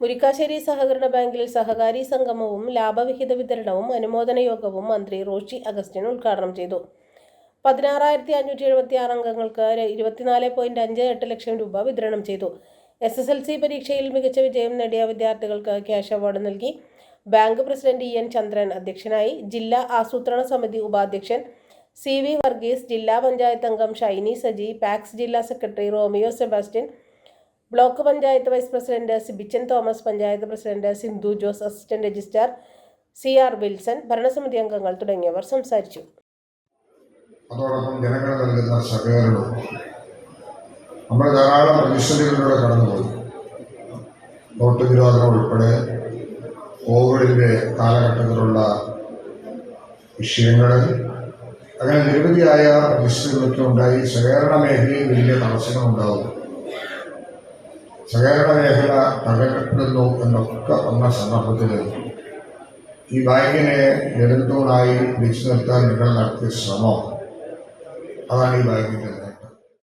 മുരിക്കാശ്ശേരി സഹകരണ ബാങ്കിൽ സഹകാരി സംഗമവും ലാഭവിഹിത വിതരണവും അനുമോദന യോഗവും മന്ത്രി റോഷി അഗസ്റ്റിൻ ഉദ്ഘാടനം ചെയ്തു. 16,576 അംഗങ്ങൾക്ക് 24.58 ലക്ഷം രൂപ വിതരണം ചെയ്തു. SSLC പരീക്ഷയിൽ മികച്ച വിജയം നേടിയ വിദ്യാർത്ഥികൾക്ക് ക്യാഷ് അവാർഡ് നൽകി. ബാങ്ക് പ്രസിഡന്റ് EN ചന്ദ്രൻ അധ്യക്ഷനായി. ജില്ലാ ആസൂത്രണ സമിതി ഉപാധ്യക്ഷൻ CV വർഗീസ്, ജില്ലാ പഞ്ചായത്ത് അംഗം ഷൈനി സജി, പാക്സ് ജില്ലാ secretary Romeo Sebastian, block panchayat vice president Sibichan Thomas, panchayat president Sindhu Jose, assistant registrar CR Wilson, ഭരണസമിതി അംഗങ്ങൾ തുടങ്ങിയവർ സംസാരിച്ചു. അതോടൊപ്പം ജനങ്ങൾ നൽകുന്ന സഹകരണവും നമ്മൾ ധാരാളം പ്രതിസന്ധികളിലൂടെ കടന്നുപോയി. നോട്ട് നിരോധനം ഉൾപ്പെടെ കോവിഡിന്റെ കാലഘട്ടത്തിലുള്ള വിഷയങ്ങൾ, അങ്ങനെ നിരവധിയായ പ്രതിസന്ധികളൊക്കെ ഉണ്ടായി. സഹകരണ മേഖലയിൽ വലിയ തടസ്സങ്ങളുണ്ടാവും, സഹകരണ മേഖല തകർക്കപ്പെടുന്നു എന്നൊക്കെ വന്ന സന്ദർഭത്തിൽ ഈ ബാങ്കിനെ നെടുന്തൂണായി പിടിച്ചു നിർത്താൻ നിങ്ങൾ നടത്തിയ ശ്രമം, അതാണ് ഈ ബാങ്കിന്റെ